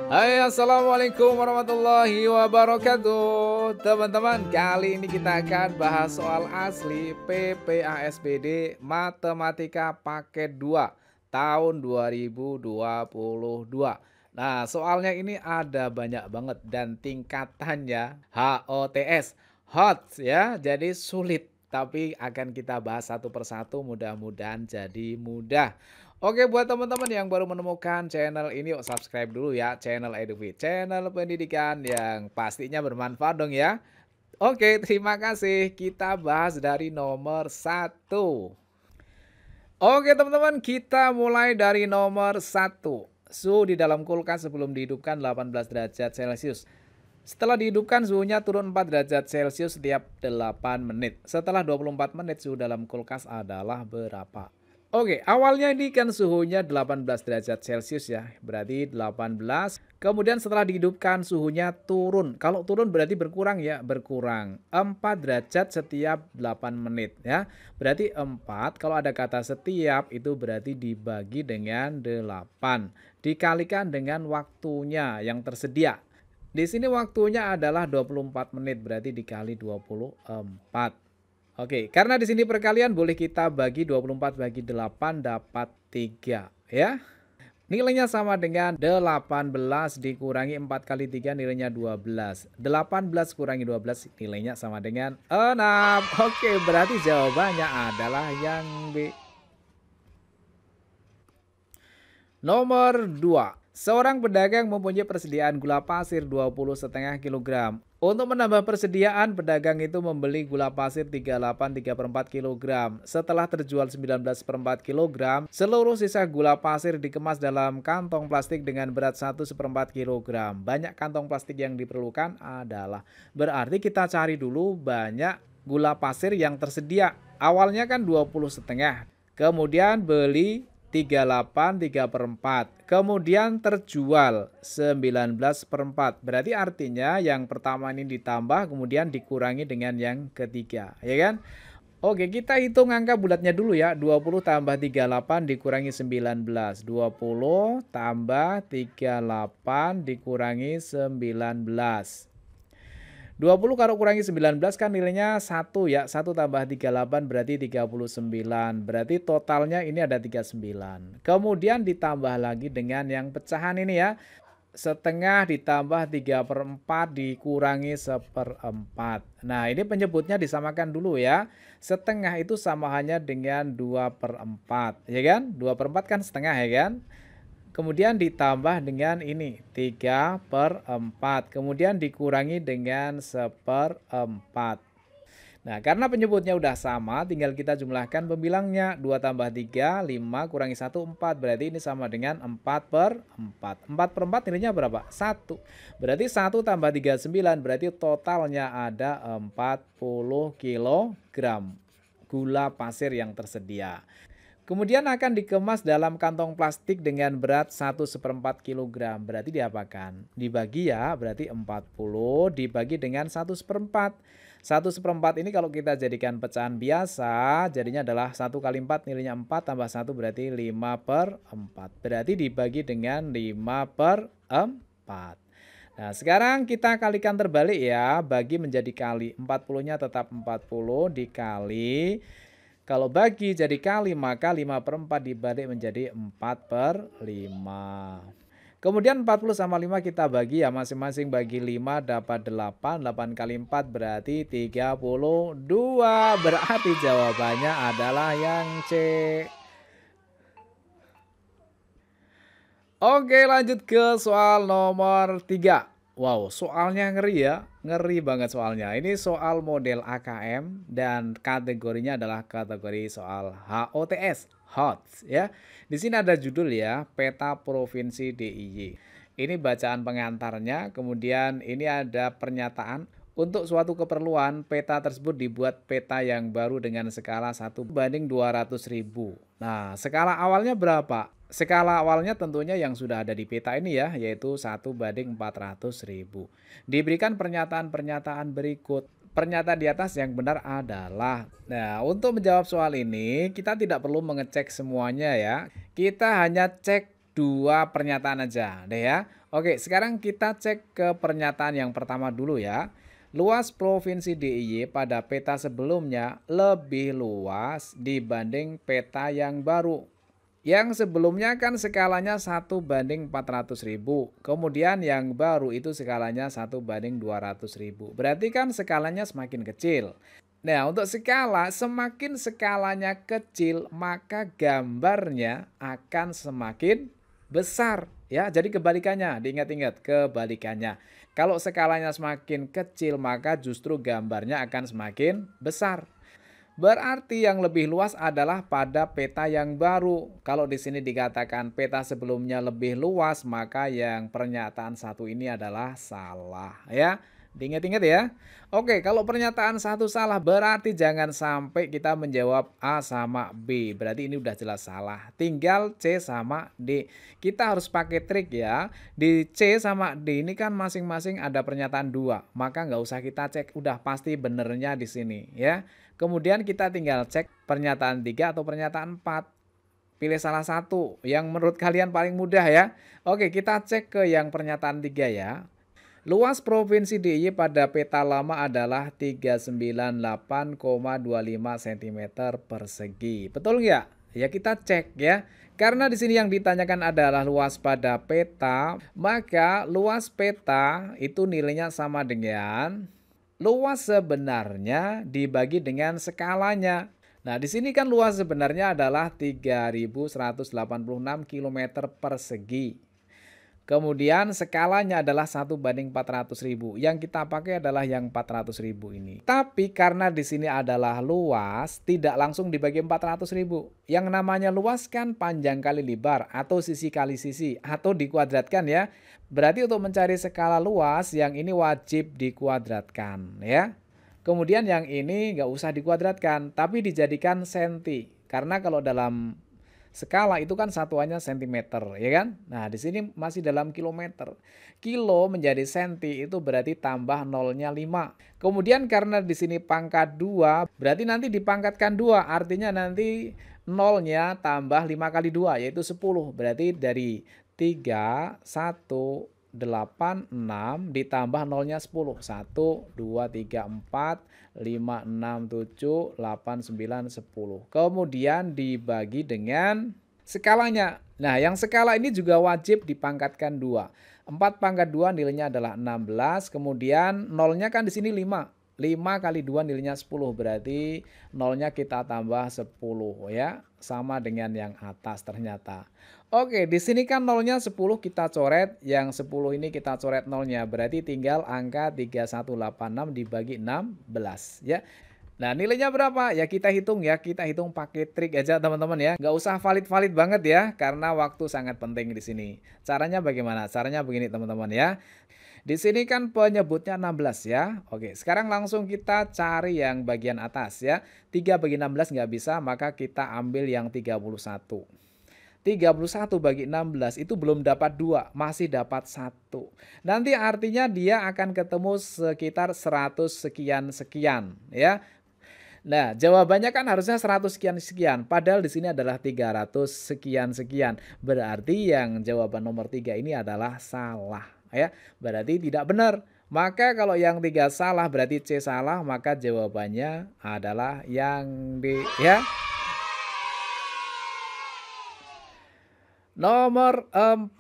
Hai, assalamualaikum warahmatullahi wabarakatuh. Teman-teman, kali ini kita akan bahas soal asli PPASBD Matematika Paket 2 tahun 2022. Nah, soalnya ini ada banyak banget dan tingkatannya HOTS, hot ya, jadi sulit. Tapi akan kita bahas satu persatu, mudah-mudahan jadi mudah. Oke, buat teman-teman yang baru menemukan channel ini, yuk subscribe dulu ya, channel EduFit, channel pendidikan yang pastinya bermanfaat dong ya. Oke, terima kasih. Kita bahas dari nomor 1. Oke teman-teman, kita mulai dari nomor 1. Suhu di dalam kulkas sebelum dihidupkan 18 derajat Celcius. Setelah dihidupkan suhunya turun 4 derajat Celcius setiap 8 menit. Setelah 24 menit suhu dalam kulkas adalah berapa? Oke, awalnya ini kan suhunya 18 derajat Celcius ya. Berarti 18. Kemudian setelah dihidupkan suhunya turun. Kalau turun berarti berkurang ya, berkurang. 4 derajat setiap 8 menit ya. Berarti 4 kalau ada kata setiap itu berarti dibagi dengan 8. Dikalikan dengan waktunya yang tersedia. Di sini waktunya adalah 24 menit, berarti dikali 24. Oke, karena di sini perkalian boleh kita bagi 24 bagi 8 dapat 3 ya. Nilainya sama dengan 18 dikurangi 4 kali 3 nilainya 12. 18 kurangi 12 nilainya sama dengan 6. Oke, berarti jawabannya adalah yang B. Nomor 2. Seorang pedagang mempunyai persediaan gula pasir 20,5 kg. Untuk menambah persediaan, pedagang itu membeli gula pasir 38,3/4 kg. Setelah terjual 19/4 kg, seluruh sisa gula pasir dikemas dalam kantong plastik dengan berat 1/4 kg. Banyak kantong plastik yang diperlukan adalah, berarti kita cari dulu banyak gula pasir yang tersedia. Awalnya kan 20,5. Kemudian beli 38,3/4, kemudian terjual 19/4. Berarti artinya yang pertama ini ditambah kemudian dikurangi dengan yang ketiga, ya kan? Oke, kita hitung angka bulatnya dulu ya. 20 tambah 38 dikurangi 19. 20 tambah 38 dikurangi 19. 20 kalau kurangi 19 kan nilainya 1 ya. 1 tambah 38 berarti 39. Berarti totalnya ini ada 39. Kemudian ditambah lagi dengan yang pecahan ini ya. Setengah ditambah 3/4 dikurangi 1/4. Nah, ini penyebutnya disamakan dulu ya. Setengah itu sama hanya dengan 2/4, ya kan? 2/4 kan setengah ya kan? Kemudian ditambah dengan ini 3/4. Kemudian dikurangi dengan 1/4. Nah, karena penyebutnya udah sama, tinggal kita jumlahkan pembilangnya. 2 tambah 3, 5 kurangi 1, 4. Berarti ini sama dengan 4/4. 4/4 nilainya berapa? 1. Berarti 1 tambah 3, 9. Berarti totalnya ada 40 kilogram gula pasir yang tersedia. Kemudian akan dikemas dalam kantong plastik dengan berat 1/4 kg. Berarti diapakan? Dibagi ya, berarti 40 dibagi dengan 1/4. 1/4 ini kalau kita jadikan pecahan biasa, jadinya adalah 1 kali 4 nilainya 4 tambah 1 berarti 5/4. Berarti dibagi dengan 5/4. Nah, sekarang kita kalikan terbalik ya, bagi menjadi kali. 40-nya tetap 40 dikali. Kalau bagi jadi kali, maka 5/4 dibalik menjadi 4/5. Kemudian 40 sama 5 kita bagi ya, masing-masing bagi 5 dapat 8. 8 kali 4 berarti 32. Berarti jawabannya adalah yang C. Oke, lanjut ke soal nomor 3. Wow, soalnya ngeri ya. Ngeri banget soalnya. Ini soal model AKM dan kategorinya adalah kategori soal HOTS, HOTS ya. Di sini ada judul ya, Peta Provinsi DIY. Ini bacaan pengantarnya, kemudian ini ada pernyataan. Untuk suatu keperluan, peta tersebut dibuat peta yang baru dengan skala 1/200.000. Nah, skala awalnya berapa? Skala awalnya tentunya yang sudah ada di peta ini ya, yaitu 1/400.000. Diberikan pernyataan-pernyataan berikut. Pernyataan di atas yang benar adalah, nah untuk menjawab soal ini kita tidak perlu mengecek semuanya ya. Kita hanya cek 2 pernyataan aja deh ya. Oke, sekarang kita cek ke pernyataan yang pertama dulu ya. Luas Provinsi DIY pada peta sebelumnya lebih luas dibanding peta yang baru. Yang sebelumnya kan skalanya 1/400.000. Kemudian yang baru itu skalanya 1/200.000. Berarti kan skalanya semakin kecil. Nah, untuk skala, semakin skalanya kecil, maka gambarnya akan semakin besar. Ya, jadi kebalikannya, diingat-ingat kebalikannya. Kalau skalanya semakin kecil, maka justru gambarnya akan semakin besar. Berarti yang lebih luas adalah pada peta yang baru. Kalau di sini dikatakan peta sebelumnya lebih luas, maka yang pernyataan satu ini adalah salah ya. Diingat-ingat ya. Oke, kalau pernyataan satu salah berarti jangan sampai kita menjawab A sama B. Berarti ini udah jelas salah. Tinggal C sama D. Kita harus pakai trik ya. Di C sama D ini kan masing-masing ada pernyataan dua. Maka nggak usah kita cek, udah pasti benernya di sini ya. Kemudian kita tinggal cek pernyataan 3 atau pernyataan 4. Pilih salah satu yang menurut kalian paling mudah ya. Oke, kita cek ke yang pernyataan 3 ya. Luas Provinsi DIY pada peta lama adalah 398,25 cm persegi. Betul nggak? Ya kita cek ya. Karena di sini yang ditanyakan adalah luas pada peta, maka luas peta itu nilainya sama dengan luas sebenarnya dibagi dengan skalanya. Nah, di sini kan luas sebenarnya adalah 3.186 km persegi. Kemudian skalanya adalah 1/400.000. Yang kita pakai adalah yang 400.000 ini. Tapi karena di sini adalah luas, tidak langsung dibagi 400.000. Yang namanya luas kan panjang kali lebar atau sisi kali sisi atau dikuadratkan ya. Berarti untuk mencari skala luas yang ini wajib dikuadratkan ya. Kemudian yang ini nggak usah dikuadratkan tapi dijadikan senti. Karena kalau dalam skala itu kan satuannya sentimeter, ya kan? Nah, di sini masih dalam kilometer. Kilo menjadi senti itu berarti tambah nolnya 5. Kemudian karena di sini pangkat 2, berarti nanti dipangkatkan 2. Artinya nanti nolnya tambah 5 kali 2, yaitu 10. Berarti dari 3, 1, 8, 6 ditambah nolnya 10. 1, 2, 3, 4, 5, 6, 7, 8, 9, 10. Kemudian dibagi dengan skalanya. Nah, yang skala ini juga wajib dipangkatkan 2. 4 pangkat 2 nilainya adalah 16. Kemudian nolnya kan di sini 5. 5 kali 2 nilainya 10. Berarti nolnya kita tambah 10 ya. Sama dengan yang atas ternyata. Oke, di sini kan nolnya 10 kita coret, yang 10 ini kita coret nolnya, berarti tinggal angka 3186 dibagi 16 ya. Nah, nilainya berapa? Ya kita hitung ya, kita hitung pakai trik aja teman-teman ya. Nggak usah valid-valid banget ya, karena waktu sangat penting di sini. Caranya bagaimana? Caranya begini teman-teman ya. Di sini kan penyebutnya 16 ya. Oke, sekarang langsung kita cari yang bagian atas ya. 3 bagi 16 nggak bisa, maka kita ambil yang 31. 31 bagi 16 itu belum dapat 2, masih dapat 1. Nanti artinya dia akan ketemu sekitar 100 sekian-sekian ya. Nah, jawabannya kan harusnya 100 sekian-sekian, padahal di sini adalah 300 sekian-sekian. Berarti yang jawaban nomor 3 ini adalah salah ya. Berarti tidak benar. Maka kalau yang 3 salah berarti C salah, maka jawabannya adalah yang D ya. Nomor 4.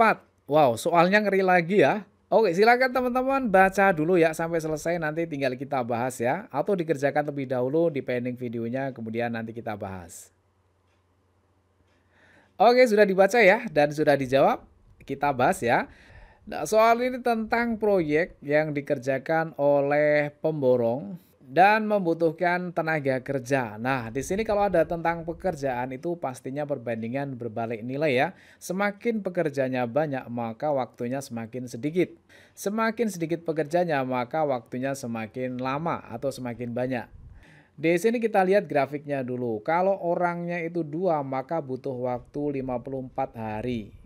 Wow, soalnya ngeri lagi ya. Oke, silakan teman-teman baca dulu ya sampai selesai, nanti tinggal kita bahas ya. Atau dikerjakan lebih dahulu di pending videonya, kemudian nanti kita bahas. Oke, sudah dibaca ya dan sudah dijawab. Kita bahas ya. Nah, soal ini tentang proyek yang dikerjakan oleh pemborong dan membutuhkan tenaga kerja. Nah, di sini kalau ada tentang pekerjaan itu pastinya perbandingan berbalik nilai ya. Semakin pekerjanya banyak, maka waktunya semakin sedikit. Semakin sedikit pekerjanya, maka waktunya semakin lama atau semakin banyak. Di sini kita lihat grafiknya dulu. Kalau orangnya itu 2, maka butuh waktu 54 hari.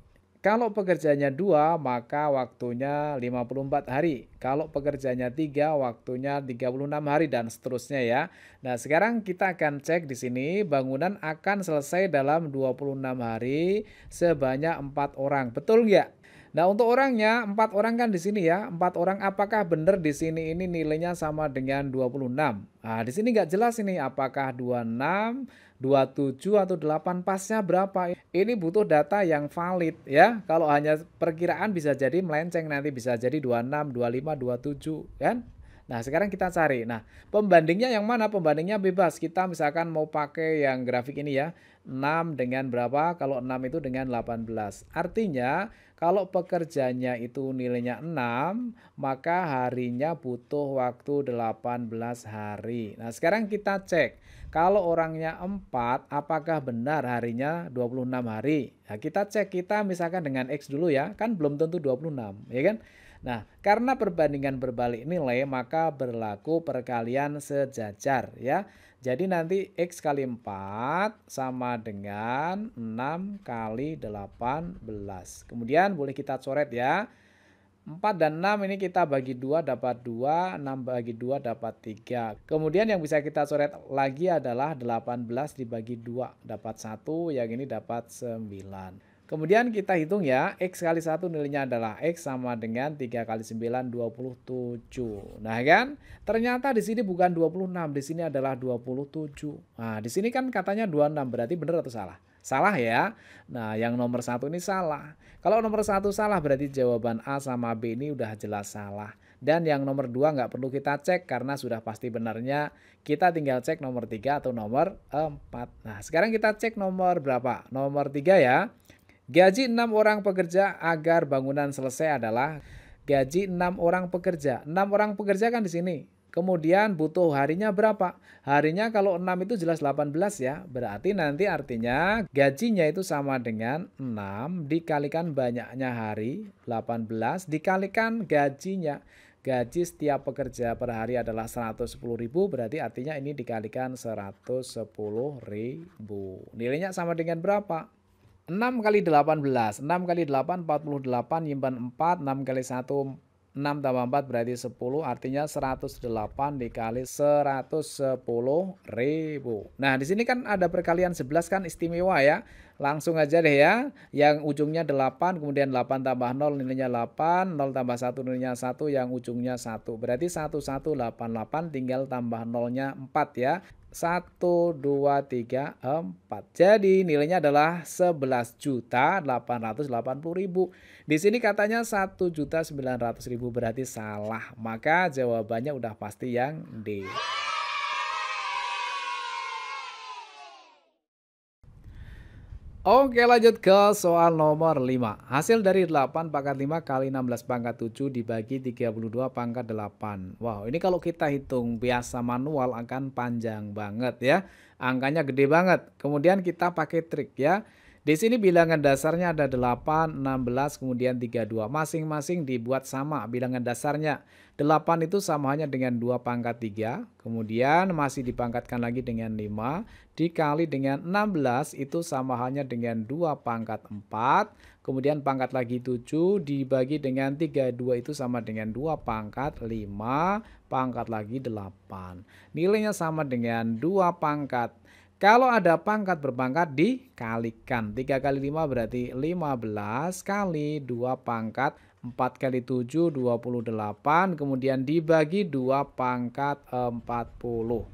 Kalau pekerjaannya 2, maka waktunya 54 hari. Kalau pekerjaannya 3, waktunya 36 hari dan seterusnya ya. Nah, sekarang kita akan cek di sini bangunan akan selesai dalam 26 hari sebanyak 4 orang. Betul nggak? Nah, untuk orangnya 4 orang kan di sini ya, 4 orang apakah benar di sini ini nilainya sama dengan 26? Nah, di sini nggak jelas ini apakah 26, 27 atau 8 pasnya berapa. Ini butuh data yang valid ya. Kalau hanya perkiraan bisa jadi melenceng nanti bisa jadi 26, 25, 27 kan. Nah, sekarang kita cari. Nah, pembandingnya yang mana? Pembandingnya bebas. Kita misalkan mau pakai yang grafik ini ya. 6 dengan berapa? Kalau 6 itu dengan 18. Artinya, kalau pekerjanya itu nilainya 6, maka harinya butuh waktu 18 hari. Nah, sekarang kita cek. Kalau orangnya 4, apakah benar harinya 26 hari? Nah, kita cek kita misalkan dengan X dulu ya. Kan belum tentu 26, ya kan? Nah, karena perbandingan berbalik nilai, maka berlaku perkalian sejajar ya. Jadi nanti X kali 4 sama dengan 6 kali 18. Kemudian boleh kita coret ya. 4 dan 6 ini kita bagi 2 dapat 2, 6 bagi 2 dapat 3. Kemudian yang bisa kita coret lagi adalah 18 dibagi 2 dapat 1, yang ini dapat 9. Kemudian kita hitung ya, X kali 1 nilainya adalah X sama dengan 3 kali 9, 27. Nah kan, ternyata di sini bukan 26, di sini adalah 27. Nah, di sini kan katanya 26, berarti benar atau salah? Salah ya. Nah, yang nomor 1 ini salah. Kalau nomor 1 salah, berarti jawaban A sama B ini udah jelas salah. Dan yang nomor 2 nggak perlu kita cek karena sudah pasti benarnya. Kita tinggal cek nomor 3 atau nomor 4. Nah, sekarang kita cek nomor berapa? Nomor 3 ya. Gaji 6 orang pekerja agar bangunan selesai adalah gaji 6 orang pekerja. 6 orang pekerja kan di sini. Kemudian butuh harinya berapa? Harinya kalau 6 itu jelas 18 ya. Berarti nanti artinya gajinya itu sama dengan 6 dikalikan banyaknya hari, 18 dikalikan gajinya. Gaji setiap pekerja per hari adalah 110.000, berarti artinya ini dikalikan 110.000. Nilainya sama dengan berapa? 6 kali 18, 6 kali 8, 48, nyimpan 4, 6 kali 1, 6 tambah 4 berarti 10, artinya 108 dikali 110.000. Nah, di sini kan ada perkalian 11 kan istimewa ya. Langsung aja deh ya, yang ujungnya 8, kemudian 8 tambah 0 nilainya 8, 0 tambah 1 nilainya 1, yang ujungnya 1. Berarti 1188 tinggal tambah 0-nya 4 ya. 1, 2, 3, 4. Jadi nilainya adalah 11.880.000. Di sini katanya 1.900.000 berarti salah. Maka jawabannya udah pasti yang D. Oke, lanjut ke soal nomor 5. Hasil dari 8 pangkat 5 kali 16 pangkat 7 dibagi 32 pangkat 8. Wow, ini kalau kita hitung biasa manual akan panjang banget ya. Angkanya gede banget. Kemudian kita pakai trik ya. Di sini bilangan dasarnya ada 8, 16, kemudian 32. Masing-masing dibuat sama bilangan dasarnya. 8 itu sama hanya dengan 2 pangkat 3. Kemudian masih dipangkatkan lagi dengan 5. Dikali dengan 16 itu sama hanya dengan 2 pangkat 4. Kemudian pangkat lagi 7 dibagi dengan 32 itu sama dengan 2 pangkat 5. Pangkat lagi 8. Nilainya sama dengan 2 pangkat. Kalau ada pangkat berpangkat dikalikan. 3 kali 5 berarti 15 kali 2 pangkat 4 kali 7 28. Kemudian dibagi 2 pangkat 40.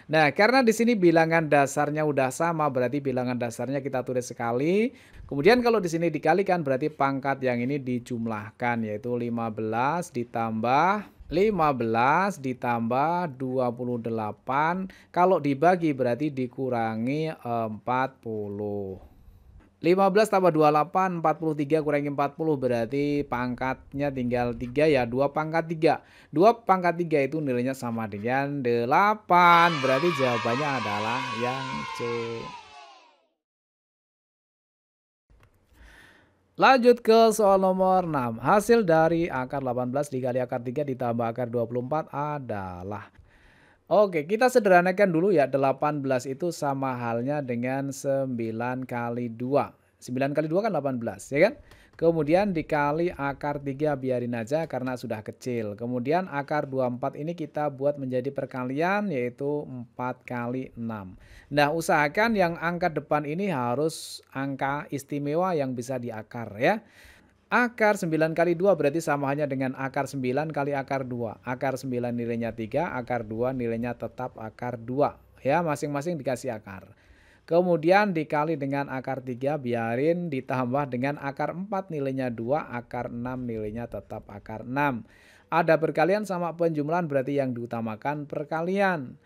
Nah, karena di sini bilangan dasarnya udah sama, berarti bilangan dasarnya kita tulis sekali. Kemudian kalau di sini dikalikan berarti pangkat yang ini dijumlahkan, yaitu 15 ditambah 15 ditambah 28. Kalau dibagi berarti dikurangi 40. 15 tambah 28, 43 kurangi 40 berarti pangkatnya tinggal 3 ya, 2 pangkat 3. 2 pangkat 3 itu nilainya sama dengan 8. Berarti jawabannya adalah yang C. Lanjut ke soal nomor 6. Hasil dari akar 18 dikali akar 3 ditambah akar 24 adalah. Oke, kita sederhanakan dulu ya. 18 itu sama halnya dengan 9 kali 2. 9 kali 2 kan 18, ya kan? Kemudian dikali akar 3 biarin aja karena sudah kecil. Kemudian akar 24 ini kita buat menjadi perkalian yaitu 4 kali 6. Nah, usahakan yang angka depan ini harus angka istimewa yang bisa diakar ya. Akar 9 kali 2 berarti sama hanya dengan akar 9 kali akar 2. Akar 9 nilainya 3, akar 2 nilainya tetap akar 2. Ya, masing-masing dikasih akar. Kemudian dikali dengan akar 3 biarin ditambah dengan akar 4 nilainya 2, akar 6 nilainya tetap akar 6. Ada perkalian sama penjumlahan berarti yang diutamakan perkalian.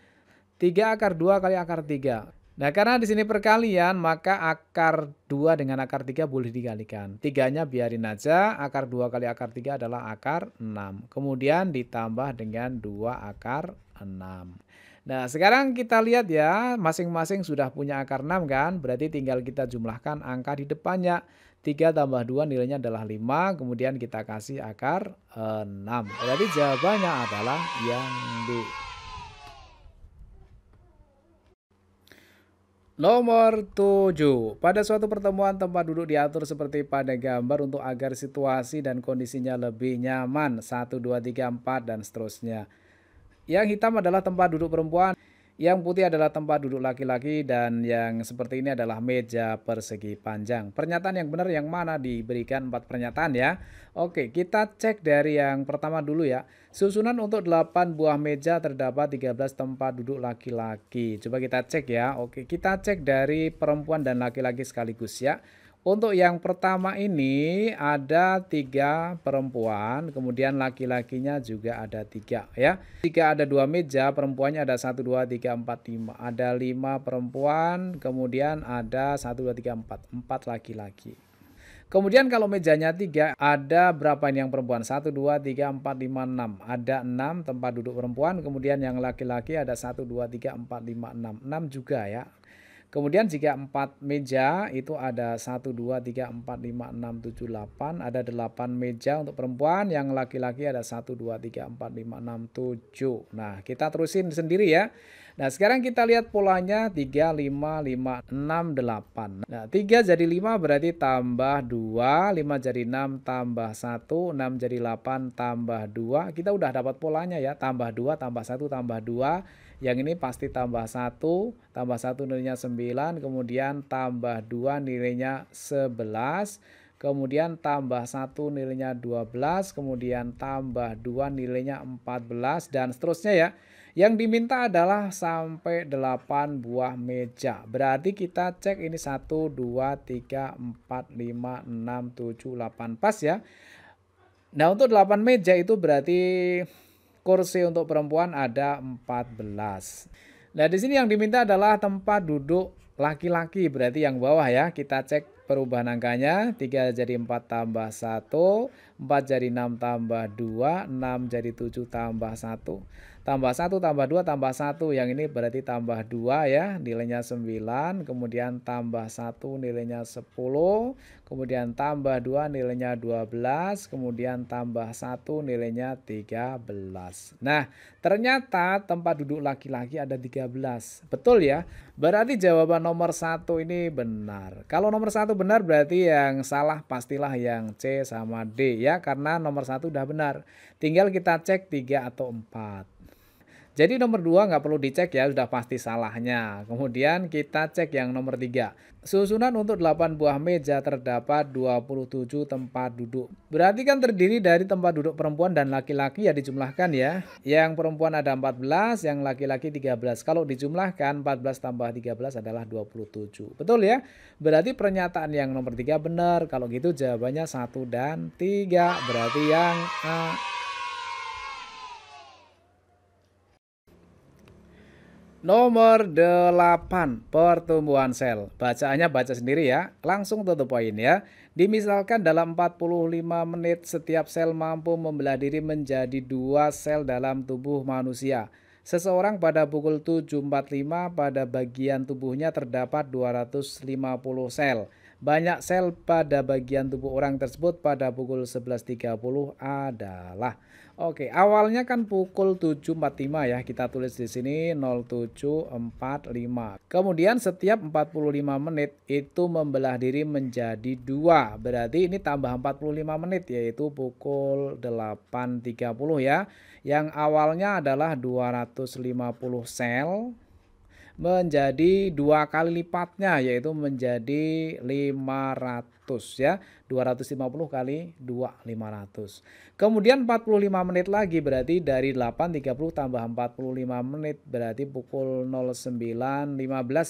3 akar 2 kali akar 3. Nah, karena di sini perkalian, maka akar 2 dengan akar 3 boleh dikalikan. 3-nya biarin aja, akar 2 kali akar 3 adalah akar 6. Kemudian ditambah dengan 2 akar 6. Nah, sekarang kita lihat ya, masing-masing sudah punya akar 6 kan? Berarti tinggal kita jumlahkan angka di depannya. 3 tambah 2 nilainya adalah 5, kemudian kita kasih akar 6. Berarti jawabannya adalah yang D. Nomor 7. Pada suatu pertemuan tempat duduk diatur seperti pada gambar untuk agar situasi dan kondisinya lebih nyaman. 1, 2, 3, 4 dan seterusnya. Yang hitam adalah tempat duduk perempuan, yang putih adalah tempat duduk laki-laki, dan yang seperti ini adalah meja persegi panjang. Pernyataan yang benar yang mana? Diberikan 4 pernyataan ya. Oke, kita cek dari yang pertama dulu ya. Susunan untuk 8 buah meja terdapat 13 tempat duduk laki-laki. Coba kita cek ya. Oke, kita cek dari perempuan dan laki-laki sekaligus ya. Untuk yang pertama ini ada 3 perempuan, kemudian laki-lakinya juga ada 3 ya. Jika ada 2 meja, perempuannya ada 1, 2, 3, 4, 5. Ada 5 perempuan, kemudian ada 1, 2, 3, 4. 4 laki-laki. Kemudian kalau mejanya 3, ada berapa ini yang perempuan? 1, 2, 3, 4, 5, 6. Ada 6 tempat duduk perempuan, kemudian yang laki-laki ada 1, 2, 3, 4, 5, 6. 6 juga ya. Kemudian jika 4 meja itu ada 1, 2, 3, 4, 5, 6, 7, 8. Ada 8 meja untuk perempuan, yang laki-laki ada 1, 2, 3, 4, 5, 6, 7. Nah, kita terusin sendiri ya. Nah, sekarang kita lihat polanya 3, 5, 5, 6, 8. Nah, 3 jadi 5 berarti tambah 2, 5 jadi 6 tambah 1, 6 jadi 8 tambah 2. Kita udah dapat polanya ya, tambah 2, tambah 1, tambah 2. Yang ini pasti tambah 1 nilainya 9, kemudian tambah 2 nilainya 11, kemudian tambah 1 nilainya 12, kemudian tambah 2 nilainya 14, dan seterusnya ya. Yang diminta adalah sampai 8 buah meja. Berarti kita cek ini 1, 2, 3, 4, 5, 6, 7, 8. Pas ya. Nah, untuk 8 meja itu berarti kursi untuk perempuan ada 14. Nah, di sini yang diminta adalah tempat duduk laki-laki, berarti yang bawah ya. Kita cek perubahan angkanya, 3 jadi 4 tambah 1, 4 jadi 6 tambah 2, 6 jadi 7 tambah 1. Tambah 1 tambah 2 tambah 1, yang ini berarti tambah 2 ya, nilainya 9, kemudian tambah 1 nilainya 10, kemudian tambah 2 nilainya 12, kemudian tambah 1 nilainya 13. Nah, ternyata tempat duduk laki-laki ada 13. Betul ya? Berarti jawaban nomor 1 ini benar. Kalau nomor 1 benar berarti yang salah pastilah yang C sama D ya, karena nomor 1 udah benar. Tinggal kita cek 3 atau 4. Jadi nomor 2 nggak perlu dicek ya, sudah pasti salahnya. Kemudian kita cek yang nomor 3. Susunan untuk 8 buah meja terdapat 27 tempat duduk. Berarti kan terdiri dari tempat duduk perempuan dan laki-laki ya, dijumlahkan ya. Yang perempuan ada 14, yang laki-laki 13. Kalau dijumlahkan 14 tambah 13 adalah 27. Betul ya? Berarti pernyataan yang nomor 3 benar. Kalau gitu jawabannya 1 dan 3. Berarti yang A. Nomor 8, pertumbuhan sel. Bacaannya baca sendiri ya, langsung tutup poin ya. Dimisalkan dalam 45 menit setiap sel mampu membelah diri menjadi 2 sel dalam tubuh manusia. Seseorang pada pukul 7.45 pada bagian tubuhnya terdapat 250 sel. banyak sel pada bagian tubuh orang tersebut pada pukul 11.30 adalah. Oke, awalnya kan pukul 7.45 ya, kita tulis di sini 07.45. Kemudian setiap 45 menit itu membelah diri menjadi 2. Berarti ini tambah 45 menit yaitu pukul 8.30 ya. Yang awalnya adalah 250 sel menjadi 2 kali lipatnya yaitu menjadi 500 ya. 250 kali 2 500. Kemudian 45 menit lagi berarti dari 8.30 tambah 45 menit berarti pukul 09.15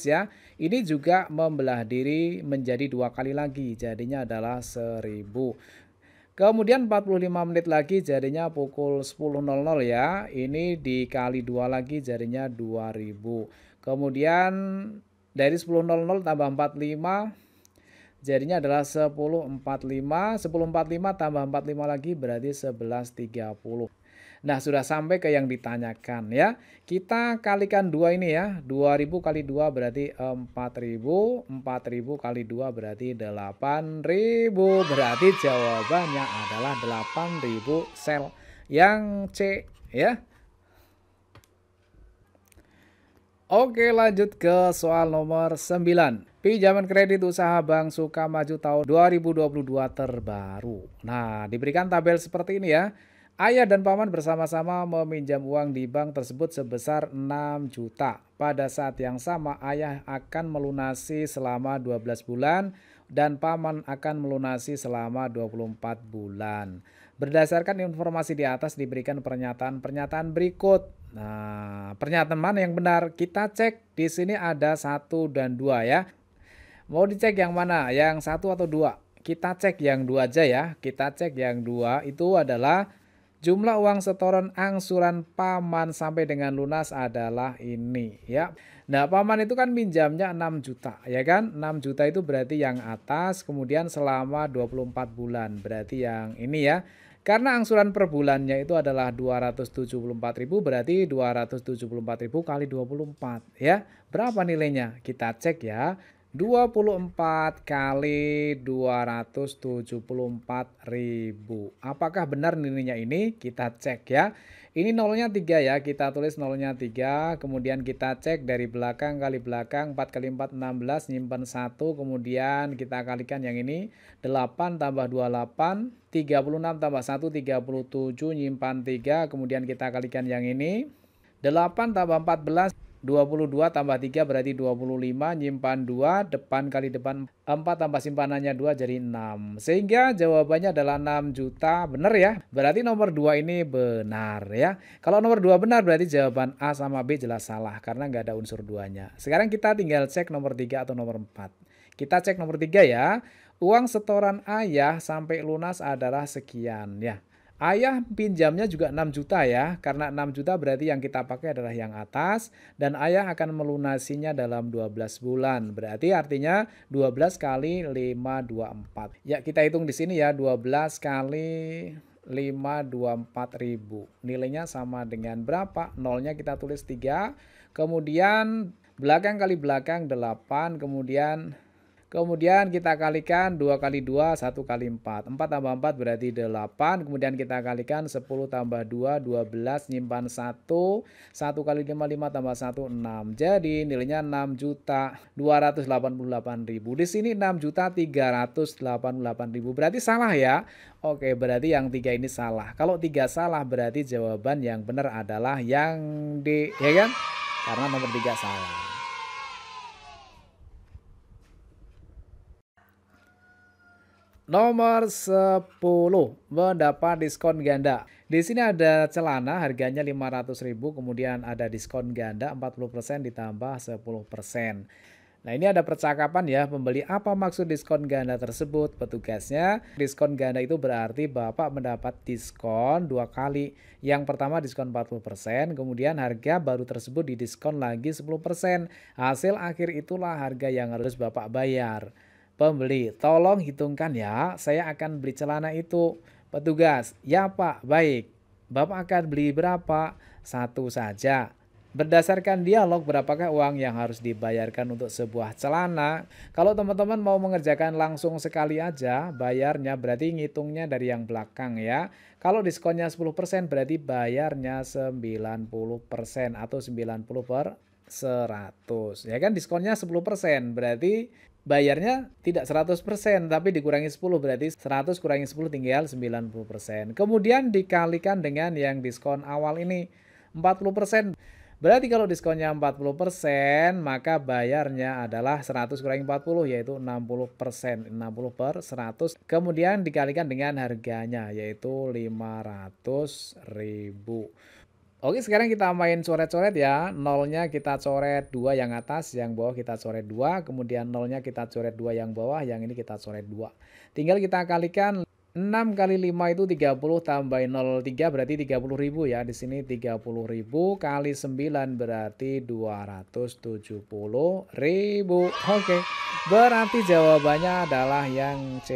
ya. Ini juga membelah diri menjadi 2 kali lagi jadinya adalah 1000. Kemudian 45 menit lagi jadinya pukul 10.00 ya. Ini dikali 2 lagi jadinya 2000. Kemudian dari 10.00 tambah 45 jadinya adalah 10.45. 10.45 tambah 45 lagi berarti 11.30. Nah, sudah sampai ke yang ditanyakan ya. Kita kalikan 2 ini ya. 2000 kali 2 berarti 4000. 4000 kali 2 berarti 8000. Berarti jawabannya adalah 8000 sel. Yang C ya. Oke, lanjut ke soal nomor 9. Pinjaman kredit usaha Bank Sukamaju tahun 2022 terbaru. Nah, diberikan tabel seperti ini ya. Ayah dan paman bersama-sama meminjam uang di bank tersebut sebesar 6 juta. Pada saat yang sama, ayah akan melunasi selama 12 bulan dan paman akan melunasi selama 24 bulan. Berdasarkan informasi di atas diberikan pernyataan-pernyataan berikut. Nah, pernyataan mana yang benar? Kita cek di sini ada 1 dan 2 ya. Mau dicek yang mana? Yang 1 atau 2? Kita cek yang 2 aja ya. Kita cek yang 2 itu adalah jumlah uang setoran angsuran paman sampai dengan lunas adalah ini ya. Nah, paman itu kan minjamnya 6 juta ya kan? 6 juta itu berarti yang atas, kemudian selama 24 bulan berarti yang ini ya. Karena angsuran per bulannya itu adalah 274.000 berarti 274.000 kali 24 ya. Berapa nilainya? Kita cek ya. 24 kali 274.000. Apakah benar nilainya ini? Kita cek ya. Ini nolnya 3 ya, kita tulis nolnya 3, kemudian kita cek dari belakang kali belakang, 4 kali 4 16, nyimpan 1, kemudian kita kalikan yang ini, 8 tambah 28, 36 tambah 1, 37, nyimpan 3, kemudian kita kalikan yang ini, 8 tambah 14, 22 tambah 3 berarti 25, nyimpan 2, depan kali depan 4 tambah simpanannya 2 jadi 6. Sehingga jawabannya adalah 6 juta, benar ya? Berarti nomor 2 ini benar ya. Kalau nomor 2 benar berarti jawaban A sama B jelas salah karena nggak ada unsur 2-nya. Sekarang kita tinggal cek nomor 3 atau nomor 4. Kita cek nomor 3 ya. Uang setoran ayah sampai lunas adalah sekian ya. Ayah pinjamnya juga 6 juta ya, karena 6 juta berarti yang kita pakai adalah yang atas, dan ayah akan melunasinya dalam 12 bulan. Berarti artinya 12 kali 524. Ya, kita hitung di sini ya, 12 kali 524.000. Nilainya sama dengan berapa? Nolnya kita tulis 3, kemudian belakang kali belakang 8, Kemudian kita kalikan 2 kali 2, 1 kali 4. 4 tambah 4 berarti 8. Kemudian kita kalikan 10 tambah 2, 12. Nyimpan 1. 1 kali 5, 5 tambah 1, 6. Jadi nilainya 6.288.000. Di sini 6.388.000. Berarti salah ya. Oke, berarti yang 3 ini salah. Kalau 3 salah berarti jawaban yang benar adalah yang D. Ya kan? Karena nomor 3 salah. Nomor 10, mendapat diskon ganda. Di sini ada celana harganya 500.000, kemudian ada diskon ganda 40% ditambah 10%. Nah, ini ada percakapan ya, pembeli apa maksud diskon ganda tersebut? Petugasnya, diskon ganda itu berarti Bapak mendapat diskon 2 kali. Yang pertama diskon 40%, kemudian harga baru tersebut didiskon lagi 10%. Hasil akhir itulah harga yang harus Bapak bayar. Pembeli, tolong hitungkan ya, saya akan beli celana itu. Petugas, ya Pak, baik. Bapak akan beli berapa? 1 saja. Berdasarkan dialog, berapakah uang yang harus dibayarkan untuk sebuah celana? Kalau teman-teman mau mengerjakan langsung sekali aja, bayarnya berarti ngitungnya dari yang belakang ya. Kalau diskonnya 10% berarti bayarnya 90% atau 90 per 100. Ya kan diskonnya 10%, berarti bayarnya tidak 100% tapi dikurangi 10 berarti 100 kurangi 10 tinggal 90%. Kemudian dikalikan dengan yang diskon awal ini 40%. Berarti kalau diskonnya 40%, maka bayarnya adalah 100 kurangi 40 yaitu 60%. 60 per 100. Kemudian dikalikan dengan harganya yaitu 500.000. Oke, sekarang kita main coret-coret ya. Nolnya kita coret 2 yang atas, yang bawah kita coret 2. Kemudian nolnya kita coret 2 yang bawah, yang ini kita coret 2. Tinggal kita kalikan. 6 kali 5 itu 30 tambahin 0,3 berarti 30.000 ya. Di sini 30.000 kali 9 berarti 270.000. Oke. Berarti jawabannya adalah yang C.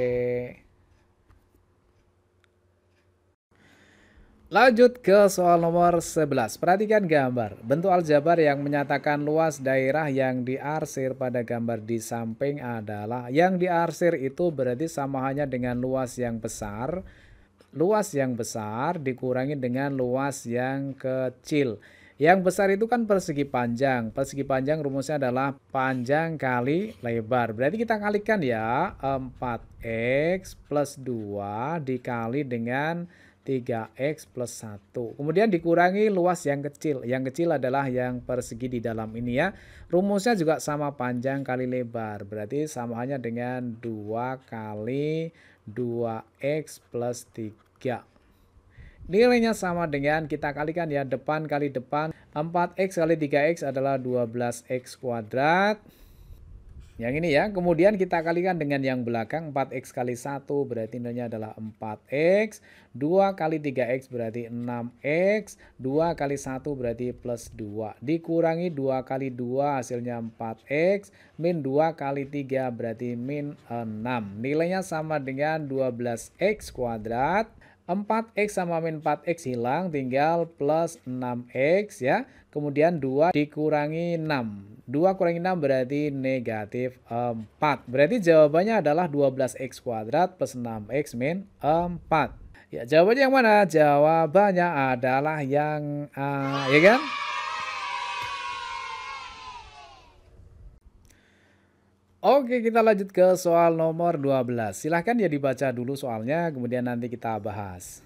Lanjut ke soal nomor 11. Perhatikan gambar. Bentuk aljabar yang menyatakan luas daerah yang diarsir pada gambar di samping adalah, yang diarsir itu berarti sama halnya dengan luas yang besar. Luas yang besar dikurangi dengan luas yang kecil. Yang besar itu kan persegi panjang. Persegi panjang rumusnya adalah panjang kali lebar. Berarti kita kalikan ya, 4x plus 2 dikali dengan 3x plus 1. Kemudian dikurangi luas yang kecil. Yang kecil adalah yang persegi di dalam ini ya. Rumusnya juga sama panjang kali lebar. Berarti sama halnya dengan 2 kali 2x plus 3. Nilainya sama dengan kita kalikan ya, depan kali depan. 4x kali 3x adalah 12x kuadrat. Yang ini ya, kemudian kita kalikan dengan yang belakang, 4x kali 1 berarti nilainya adalah 4x, 2 kali 3x berarti 6x, 2 kali 1 berarti plus 2, dikurangi 2 kali 2 hasilnya 4x, min 2 kali 3 berarti min 6, nilainya sama dengan 12x kuadrat. 4x sama min 4x hilang, tinggal plus 6x ya. Kemudian 2 dikurangi 6. 2 kurangi 6 berarti negatif 4. Berarti jawabannya adalah 12x kuadrat plus 6x min 4. Ya, jawabannya yang mana? Jawabannya adalah yang A, ya kan? Oke, kita lanjut ke soal nomor 12. Silahkan ya dibaca dulu soalnya, kemudian nanti kita bahas.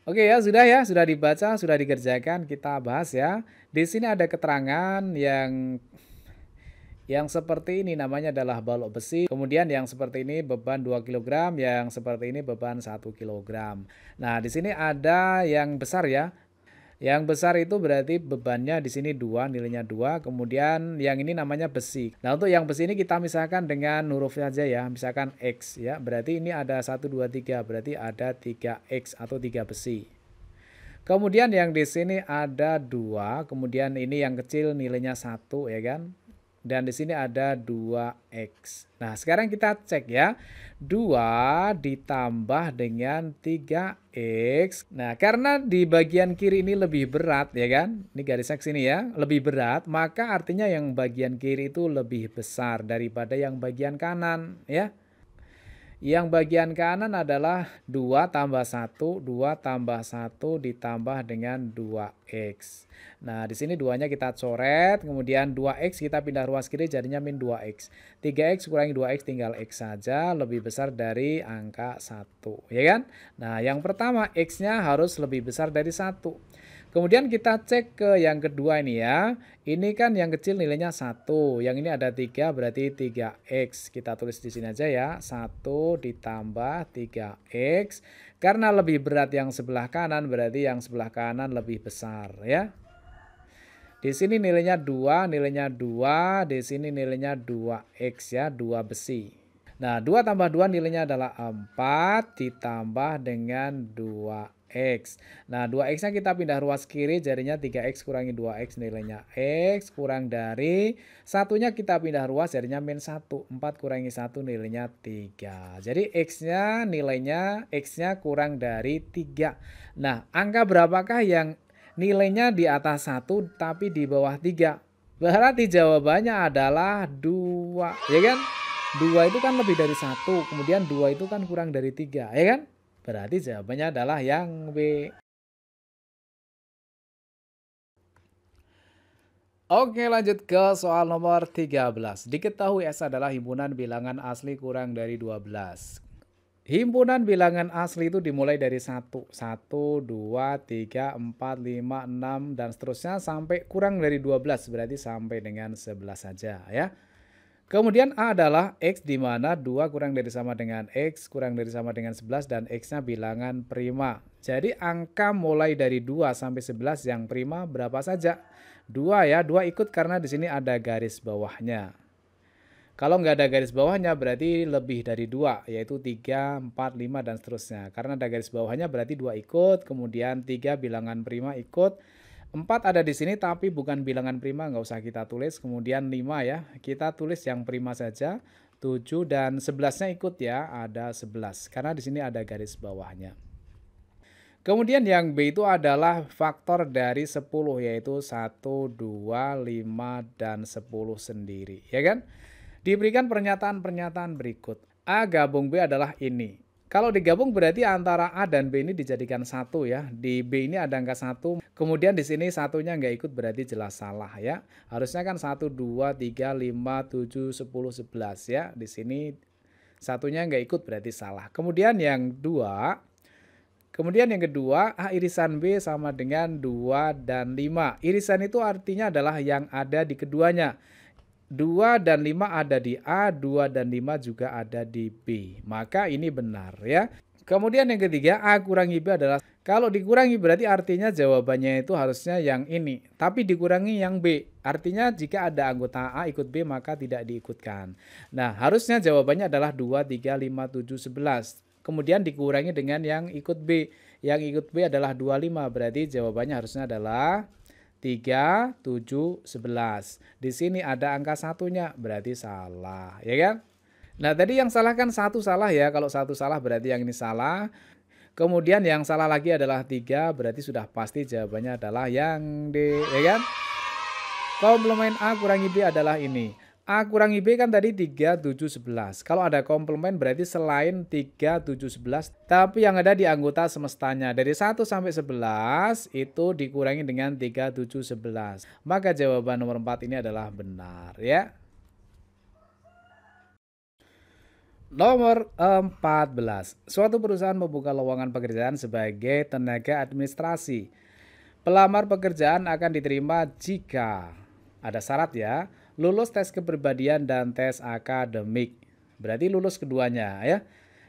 Oke ya, sudah dibaca, sudah dikerjakan, kita bahas ya. Di sini ada keterangan yang seperti ini namanya adalah balok besi. Kemudian yang seperti ini beban 2 kg, yang seperti ini beban 1 kg. Nah, di sini ada yang besar ya. Yang besar itu berarti bebannya di sini 2, nilainya 2. Kemudian yang ini namanya besi. Nah, untuk yang besi ini kita misalkan dengan huruf saja ya. Misalkan X ya. Berarti ini ada 1, 2, 3. Berarti ada 3X atau 3 besi. Kemudian yang di sini ada 2. Kemudian ini yang kecil nilainya 1 ya kan. Dan di sini ada 2X. Nah, sekarang kita cek ya. 2 ditambah dengan 3X. Nah, karena di bagian kiri ini lebih berat ya kan. Ini garisnya ke sini ya. Lebih berat, maka artinya yang bagian kiri itu lebih besar daripada yang bagian kanan ya. Yang bagian kanan adalah 2 tambah 1, 2 tambah 1 ditambah dengan 2X. Nah, di sini 2-nya kita coret, kemudian 2X kita pindah ruas kiri jadinya min 2X. 3X kurangi 2X tinggal X saja, lebih besar dari angka 1, ya kan? Nah, yang pertama X-nya harus lebih besar dari 1. Kemudian kita cek ke yang kedua ini ya. Ini kan yang kecil nilainya 1. Yang ini ada 3 berarti 3X. Kita tulis di sini aja ya. 1 ditambah 3X. Karena lebih berat yang sebelah kanan berarti yang sebelah kanan lebih besar ya. Di sini nilainya 2, nilainya 2. Di sini nilainya 2X ya, 2 besi. Nah, 2 tambah 2 nilainya adalah 4 ditambah dengan 2X. Nah, 2X-nya kita pindah ruas kiri jadinya 3X kurangi 2X nilainya X kurang dari 1-nya kita pindah ruas jadinya min 1. 4 kurangi 1 nilainya 3. Jadi X-nya nilainya X-nya kurang dari 3. Nah, angka berapakah yang nilainya di atas 1 tapi di bawah 3. Berarti jawabannya adalah 2, ya kan? 2 itu kan lebih dari 1, kemudian 2 itu kan kurang dari 3, ya kan? Berarti jawabannya adalah yang B. Oke, lanjut ke soal nomor 13. Diketahui S adalah himpunan bilangan asli kurang dari 12. Himpunan bilangan asli itu dimulai dari 1, 2, 3, 4, 5, 6, dan seterusnya sampai kurang dari 12, berarti sampai dengan 11 saja ya. Kemudian A adalah X di mana 2 kurang dari sama dengan X, kurang dari sama dengan 11, dan X-nya bilangan prima. Jadi angka mulai dari 2 sampai 11 yang prima berapa saja? 2 ya, 2 ikut karena di sini ada garis bawahnya. Kalau nggak ada garis bawahnya berarti lebih dari 2, yaitu 3, 4, 5, dan seterusnya. Karena ada garis bawahnya berarti 2 ikut, kemudian 3 bilangan prima ikut, 4 ada di sini tapi bukan bilangan prima, nggak usah kita tulis, kemudian 5 ya, kita tulis yang prima saja, 7 dan 11-nya ikut ya, ada 11, karena di sini ada garis bawahnya. Kemudian yang B itu adalah faktor dari 10, yaitu 1, 2, 5, dan 10 sendiri, ya kan? Diberikan pernyataan-pernyataan berikut. A gabung B adalah ini. Kalau digabung berarti antara A dan B ini dijadikan 1 ya. Di B ini ada angka 1, kemudian di sini satunya nggak ikut berarti jelas salah ya. Harusnya kan 1, 2, 3, 5, 7, 10, 11 ya. Di sini satunya nggak ikut berarti salah. Kemudian yang kedua, A irisan B sama dengan 2 dan 5. Irisan itu artinya adalah yang ada di keduanya. 2 dan 5 ada di A, 2 dan 5 juga ada di B. Maka ini benar ya. Kemudian yang ketiga, A kurangi B adalah, kalau dikurangi berarti artinya jawabannya itu harusnya yang ini. Tapi dikurangi yang B. Artinya jika ada anggota A ikut B maka tidak diikutkan. Nah, harusnya jawabannya adalah 2, 3, 5, 7, 11. Kemudian dikurangi dengan yang ikut B. Yang ikut B adalah 25. Berarti jawabannya harusnya adalah 3, 7, 11. Di sini ada angka satunya, berarti salah, ya kan? Nah, tadi yang salah kan 1 salah ya. Kalau 1 salah berarti yang ini salah. Kemudian yang salah lagi adalah 3, berarti sudah pasti jawabannya adalah yang D, ya kan? Komplemen A kurangi B adalah ini. A kurangi B kan tadi 3, 7, 11. Kalau ada komplemen berarti selain 3, 7, 11, tapi yang ada di anggota semestanya. Dari 1 sampai 11 itu dikurangi dengan 3, 7, 11. Maka jawaban nomor 4 ini adalah benar ya. Nomor 14. Suatu perusahaan membuka lowongan pekerjaan sebagai tenaga administrasi. Pelamar pekerjaan akan diterima jika ada syarat ya, lulus tes kepribadian dan tes akademik. Berarti lulus keduanya ya.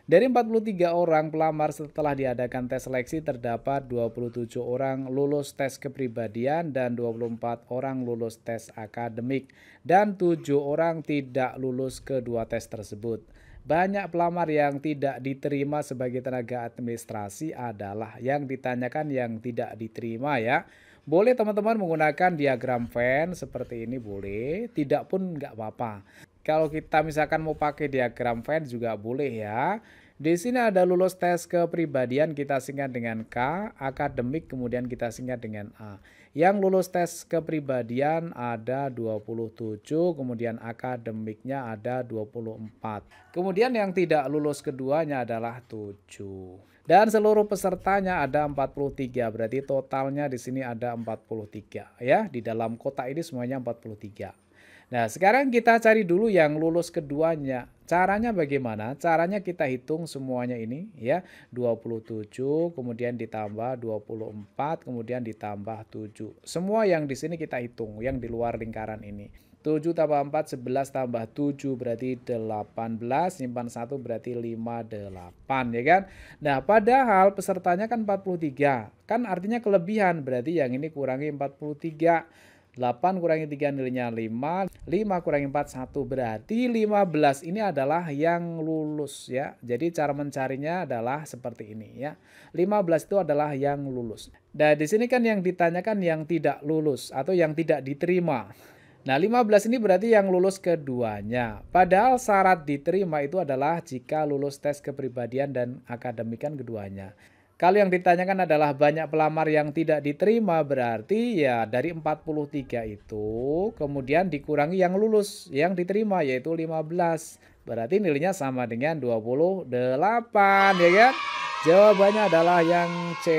Dari 43 orang pelamar setelah diadakan tes seleksi terdapat 27 orang lulus tes kepribadian dan 24 orang lulus tes akademik dan 7 orang tidak lulus kedua tes tersebut. Banyak pelamar yang tidak diterima sebagai tenaga administrasi adalah yang ditanyakan yang tidak diterima ya. Boleh teman-teman menggunakan diagram Venn seperti ini boleh, tidak pun nggak apa-apa. Kalau kita misalkan mau pakai diagram Venn juga boleh ya. Di sini ada lulus tes kepribadian kita singkat dengan K, akademik kemudian kita singkat dengan A. Yang lulus tes kepribadian ada 27, kemudian akademiknya ada 24. Kemudian yang tidak lulus keduanya adalah 7. Dan seluruh pesertanya ada 43, berarti totalnya di sini ada 43 ya. Di dalam kotak ini semuanya 43. Nah, sekarang kita cari dulu yang lulus keduanya. Caranya bagaimana? Caranya kita hitung semuanya ini ya. 27, kemudian ditambah 24, kemudian ditambah 7. Semua yang di sini kita hitung, yang di luar lingkaran ini. 7 tambah 4, 11 tambah 7 berarti 18, simpan 1 berarti 58 ya kan. Nah, padahal pesertanya kan 43, kan artinya kelebihan, berarti yang ini kurangi 43. 8 kurangi 3 nilainya 5, 5 kurangi 4, 1, berarti 15 ini adalah yang lulus ya. Jadi cara mencarinya adalah seperti ini ya. 15 itu adalah yang lulus. Nah, di sini kan yang ditanyakan yang tidak lulus atau yang tidak diterima. Nah, 15 ini berarti yang lulus keduanya. Padahal syarat diterima itu adalah jika lulus tes kepribadian dan akademik kan keduanya. Kalau yang ditanyakan adalah banyak pelamar yang tidak diterima, berarti ya dari 43 itu kemudian dikurangi yang lulus, yang diterima yaitu 15. Berarti nilainya sama dengan 28 ya kan? Jawabannya adalah yang C.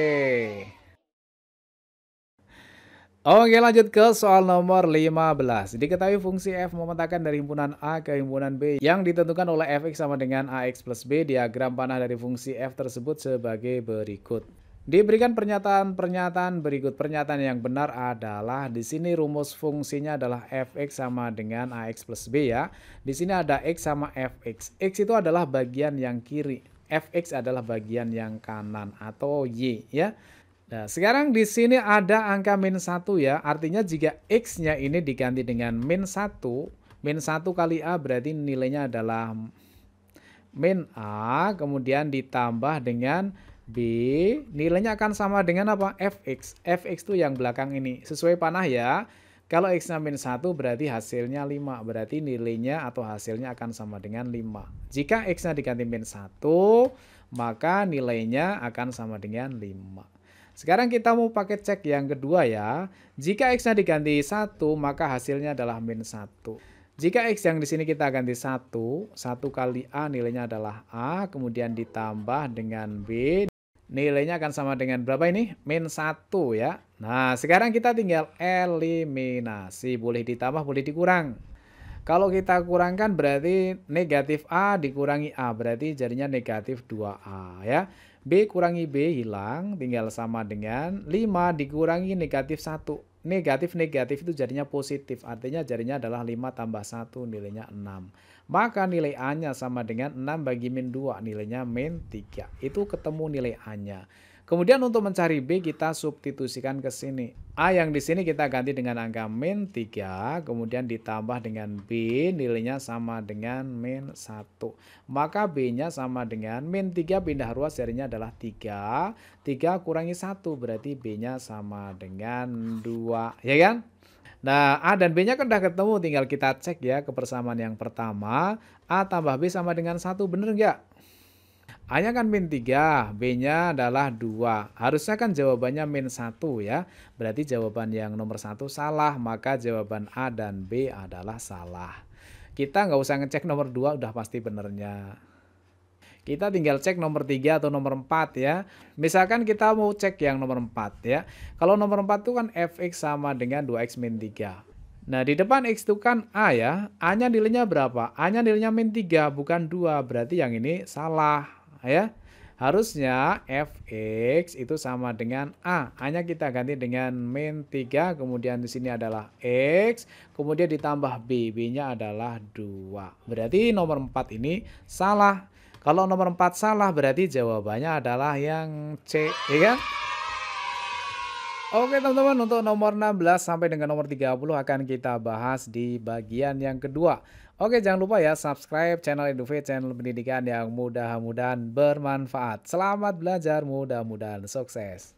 Oke, lanjut ke soal nomor 15. Diketahui fungsi f memetakan dari himpunan A ke himpunan B yang ditentukan oleh fx sama dengan ax plus b. Diagram panah dari fungsi f tersebut sebagai berikut. Diberikan pernyataan berikut. Pernyataan yang benar adalah di sini rumus fungsinya adalah fx sama dengan ax plus b ya. Di sini ada x sama fx. X itu adalah bagian yang kiri. Fx adalah bagian yang kanan atau y ya. Nah, sekarang di sini ada angka min 1 ya. Artinya jika X-nya ini diganti dengan min 1 kali A berarti nilainya adalah min A, kemudian ditambah dengan B, nilainya akan sama dengan apa? Fx. Fx itu yang belakang ini. Sesuai panah ya. Kalau X-nya min 1 berarti hasilnya 5. Berarti nilainya atau hasilnya akan sama dengan 5. Jika X-nya diganti min 1, maka nilainya akan sama dengan 5. Sekarang kita mau pakai cek yang kedua ya. Jika X-nya diganti 1, maka hasilnya adalah min 1. Jika X yang di sini kita ganti 1 kali A nilainya adalah A, kemudian ditambah dengan B, nilainya akan sama dengan berapa ini? Min 1 ya. Nah, sekarang kita tinggal eliminasi. Boleh ditambah, boleh dikurang. Kalau kita kurangkan berarti negatif A dikurangi A, berarti jadinya negatif 2A ya. B kurangi B hilang, tinggal sama dengan 5 dikurangi negatif 1. Negatif-negatif itu jadinya positif, artinya jadinya adalah 5 tambah 1, nilainya 6. Maka nilai A-nya sama dengan 6 bagi min 2, nilainya min 3. Itu ketemu nilai A-nya. Kemudian untuk mencari B kita substitusikan ke sini. A yang di sini kita ganti dengan angka min 3, kemudian ditambah dengan B, nilainya sama dengan min 1. Maka B-nya sama dengan min 3 pindah ruas jadinya adalah 3. 3 kurangi 1 berarti B-nya sama dengan 2, ya kan? Nah, A dan B-nya kan udah ketemu, tinggal kita cek ya kebersamaan yang pertama. A tambah B sama dengan 1, bener nggak? A-nya kan min 3, B-nya adalah 2. Harusnya kan jawabannya min 1 ya. Berarti jawaban yang nomor 1 salah, maka jawaban A dan B adalah salah. Kita nggak usah ngecek nomor 2, udah pasti benernya. Kita tinggal cek nomor 3 atau nomor 4 ya. Misalkan kita mau cek yang nomor 4 ya. Kalau nomor 4 itu kan fx sama dengan 2x min 3. Nah, di depan X itu kan A ya. A-nya nilainya berapa? A-nya nilainya min 3, bukan 2. Berarti yang ini salah ya. Harusnya fx itu sama dengan A. A-nya kita ganti dengan min 3, kemudian di sini adalah X, kemudian ditambah B. B-nya adalah 2. Berarti nomor 4 ini salah. Kalau nomor 4 salah berarti jawabannya adalah yang C, ya kan? Oke teman-teman, untuk nomor 16 sampai dengan nomor 30 akan kita bahas di bagian yang kedua. Oke, jangan lupa ya subscribe channel Edufit, channel pendidikan yang mudah-mudahan bermanfaat. Selamat belajar, mudah-mudahan sukses.